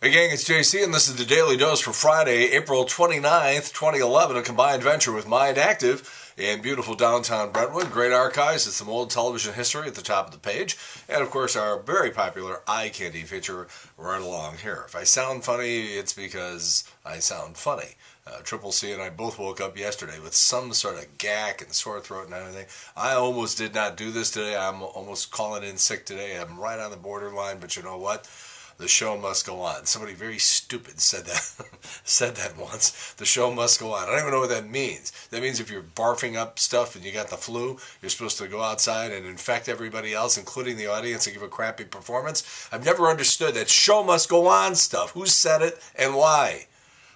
Hey gang, it's JC and this is the Daily Dose for Friday, April 29th, 2011, a combined venture with Mind Active in beautiful downtown Brentwood. Great archives, it's some old television history at the top of the page, and of course our very popular eye candy feature right along here. If I sound funny, it's because I sound funny. Triple C and I both woke up yesterday with some sort of gack and sore throat and everything. I almost did not do this today. I'm almost calling in sick today. I'm right on the borderline, but you know what? The show must go on. Somebody very stupid said that once. The show must go on. I don't even know what that means. That means if you're barfing up stuff and you got the flu, you're supposed to go outside and infect everybody else, including the audience, and give a crappy performance. I've never understood that show must go on stuff. Who said it and why?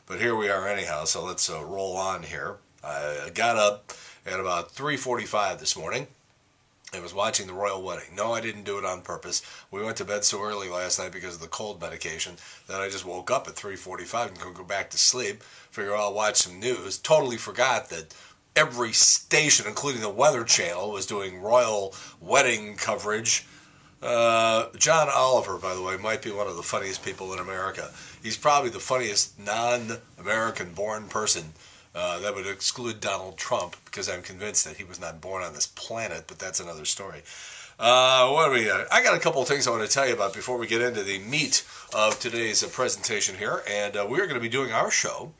But here we are anyhow, so let's roll on here. I got up at about 3:45 this morning. I was watching the royal wedding. No, I didn't do it on purpose. We went to bed so early last night because of the cold medication that I just woke up at 3:45 and couldn't go back to sleep. Figure I'll watch some news. Totally forgot that every station, including the Weather Channel, was doing royal wedding coverage. John Oliver, by the way, might be one of the funniest people in America. He's probably the funniest non-American born person. That would exclude Donald Trump, because I'm convinced that he was not born on this planet, but that's another story. What do we got? I got a couple of things I want to tell you about before we get into the meat of today's presentation here, and we're going to be doing our show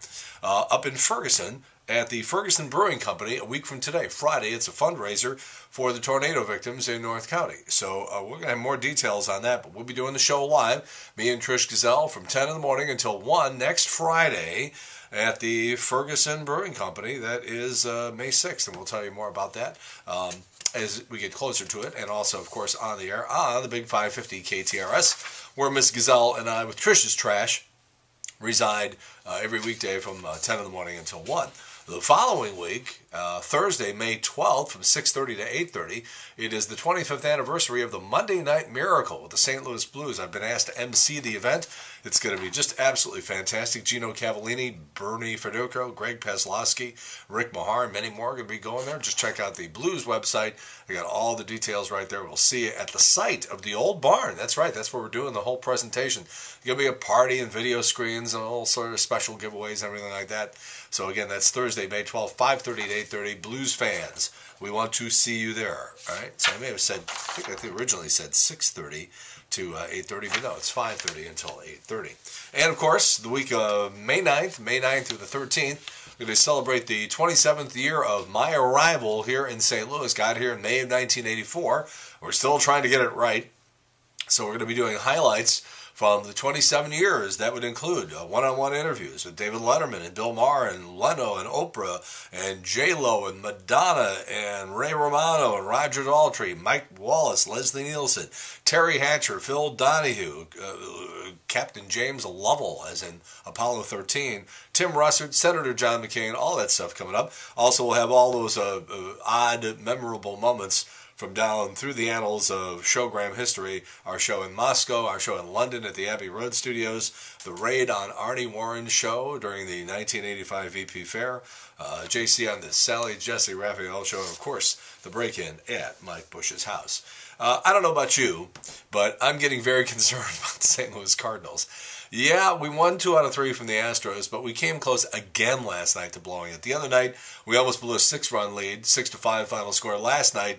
up in Ferguson at the Ferguson Brewing Company a week from today, Friday. It's a fundraiser for the tornado victims in North County. So we're going to have more details on that, but we'll be doing the show live, me and Trish Gazelle, from 10 in the morning until 1 next Friday at the Ferguson Brewing Company. That is May 6th, and we'll tell you more about that as we get closer to it, and also, of course, on the air on the Big 550 KTRS, where Miss Gazelle and I, with Trish's Trash, reside every weekday from 10 in the morning until 1. The following week, Thursday, May 12th, from 6:30 to 8:30, it is the 25th anniversary of the Monday Night Miracle with the St. Louis Blues. I've been asked to MC the event. It's going to be just absolutely fantastic. Gino Cavallini, Bernie Fiduco, Greg Peslowski, Rick Mahar, and many more are going to be going there. Just check out the Blues website. I got all the details right there. We'll see you at the site of the old barn. That's right. That's where we're doing the whole presentation. There's going to be a party and video screens and all sort of special giveaways and everything like that. So again, that's Thursday, May 12th, 5:30 to 8:30. Blues fans, we want to see you there. All right. So I may have said, I think I originally said 6:30 to 8:30, but no, it's 5:30 until 8:30. And of course, the week of May 9th through the 13th, we're going to celebrate the 27th year of my arrival here in St. Louis. Got here in May of 1984. We're still trying to get it right. So we're going to be doing highlights from the 27 years. That would include one-on-one interviews with David Letterman and Bill Maher and Leno and Oprah and J-Lo and Madonna and Ray Romano and Roger Daltrey, Mike Wallace, Leslie Nielsen, Terry Hatcher, Phil Donahue, Captain James Lovell, as in Apollo 13, Tim Russert, Senator John McCain, all that stuff coming up. Also, we'll have all those odd, memorable moments from down through the annals of showgram history. Our show in Moscow, our show in London at the Abbey Road Studios, the raid on Arnie Warren's show during the 1985 VP Fair, JC on the Sally Jesse Raphael show, and of course, the break-in at Mike Bush's house. I don't know about you, but I'm getting very concerned about the St. Louis Cardinals. Yeah, we won 2 out of 3 from the Astros, but we came close again last night to blowing it. The other night, we almost blew a 6-run lead, 6-5 final score. Last night,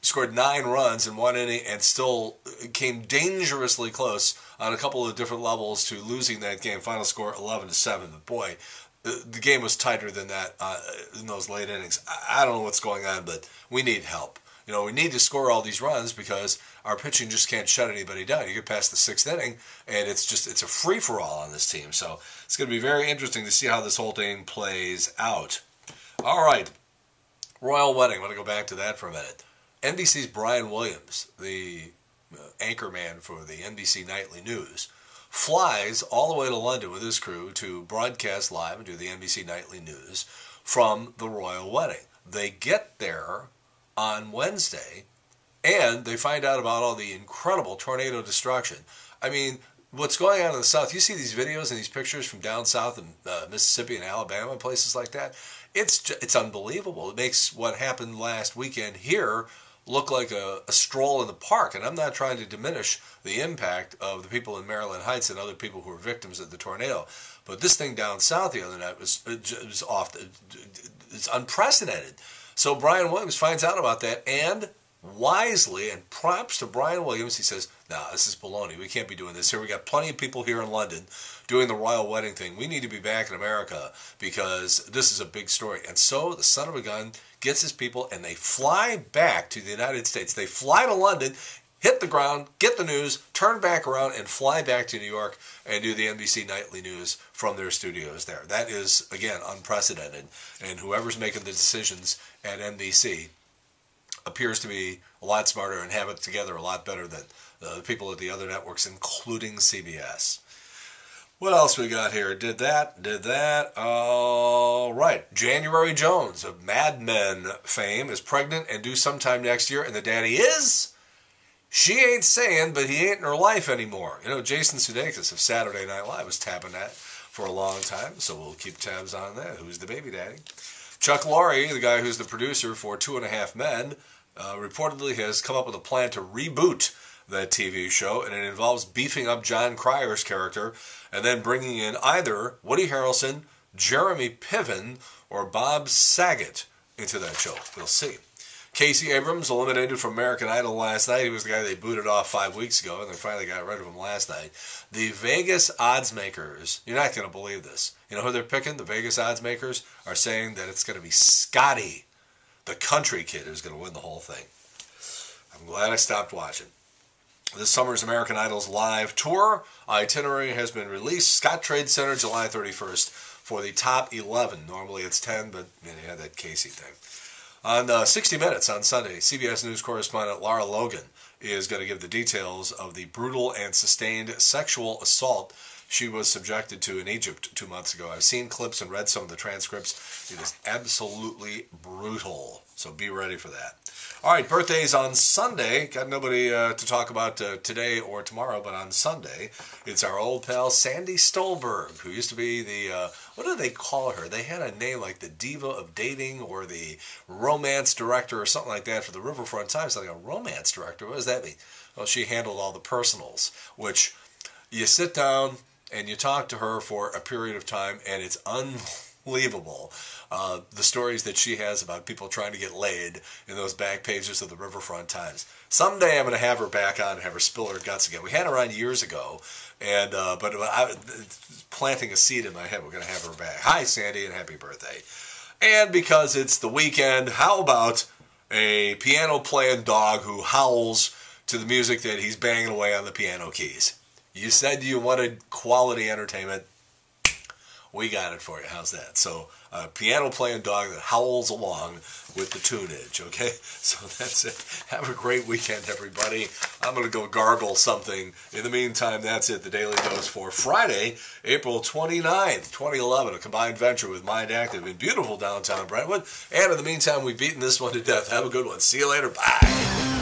scored 9 runs in 1 inning and still came dangerously close on a couple of different levels to losing that game. Final score 11-7. But boy, the game was tighter than that in those late innings. I don't know what's going on, but we need help. You know, we need to score all these runs because our pitching just can't shut anybody down. You get past the 6th inning, and it's a free-for-all on this team. So it's going to be very interesting to see how this whole thing plays out. All right, royal wedding. I want to go back to that for a minute. NBC's Brian Williams, the anchor man for the NBC Nightly News, flies all the way to London with his crew to broadcast live and do the NBC Nightly News from the royal wedding. They get there on Wednesday, and they find out about all the incredible tornado destruction. I mean, what's going on in the South, you see these videos and these pictures from down south in Mississippi and Alabama and places like that. It's unbelievable. It makes what happened last weekend here look like a stroll in the park. And I'm not trying to diminish the impact of the people in Maryland Heights and other people who were victims of the tornado. But this thing down south the other night was it's unprecedented. So Brian Williams finds out about that, and wisely, and props to Brian Williams, he says, "No, this is baloney. We can't be doing this here. We got plenty of people here in London doing the royal wedding thing. We need to be back in America because this is a big story." And so the son of a gun gets his people, and they fly back to the United States. They fly to London, hit the ground, get the news, turn back around, and fly back to New York and do the NBC Nightly News from their studios there. That is, again, unprecedented. And whoever's making the decisions at NBC appears to be a lot smarter and have it together a lot better than the people at the other networks, including CBS. What else we got here? Did that. All right. January Jones of Mad Men fame is pregnant and due sometime next year, and the daddy is... She ain't saying, but he ain't in her life anymore. You know, Jason Sudeikis of Saturday Night Live was tapping that for a long time, so we'll keep tabs on that. Who's the baby daddy? Chuck Lorre, the guy who's the producer for 2.5 Men, reportedly has come up with a plan to reboot that TV show, and it involves beefing up John Cryer's character and then bringing in either Woody Harrelson, Jeremy Piven, or Bob Saget into that show. We'll see. Casey Abrams, eliminated from American Idol last night. He was the guy they booted off 5 weeks ago, and they finally got rid of him last night. The Vegas odds makers, you're not going to believe this. You know who they're picking? The Vegas odds makers are saying that it's going to be Scotty, the country kid, who's going to win the whole thing. I'm glad I stopped watching. This summer's American Idol's live tour itinerary has been released. Scott Trade Center, July 31st, for the top 11. Normally it's 10, but you had that Casey thing. On 60 Minutes on Sunday, CBS News correspondent Lara Logan is going to give the details of the brutal and sustained sexual assault she was subjected to in Egypt 2 months ago. I've seen clips and read some of the transcripts. It is absolutely brutal, so be ready for that. All right, birthdays on Sunday. Got nobody to talk about today or tomorrow, but on Sunday, it's our old pal Sandy Stolberg, who used to be the, what do they call her? They had a name like the diva of dating or the romance director or something like that for the Riverfront Times. Like a romance director, what does that mean? Well, she handled all the personals, which you sit down and you talk to her for a period of time, and it's unbelievable. The stories that she has about people trying to get laid in those back pages of the Riverfront Times. Someday I'm going to have her back on and have her spill her guts again. We had her on years ago, and but planting a seed in my head, we're going to have her back. Hi, Sandy, and happy birthday. And because it's the weekend, how about a piano-playing dog who howls to the music that he's banging away on the piano keys? You said you wanted quality entertainment. We got it for you. How's that? So, a piano-playing dog that howls along with the tunage, okay? So that's it. Have a great weekend, everybody. I'm going to go gargle something. In the meantime, that's it. The Daily Dose for Friday, April 29th, 2011, a combined venture with Mind Active in beautiful downtown Brentwood. And in the meantime, we've beaten this one to death. Have a good one. See you later. Bye.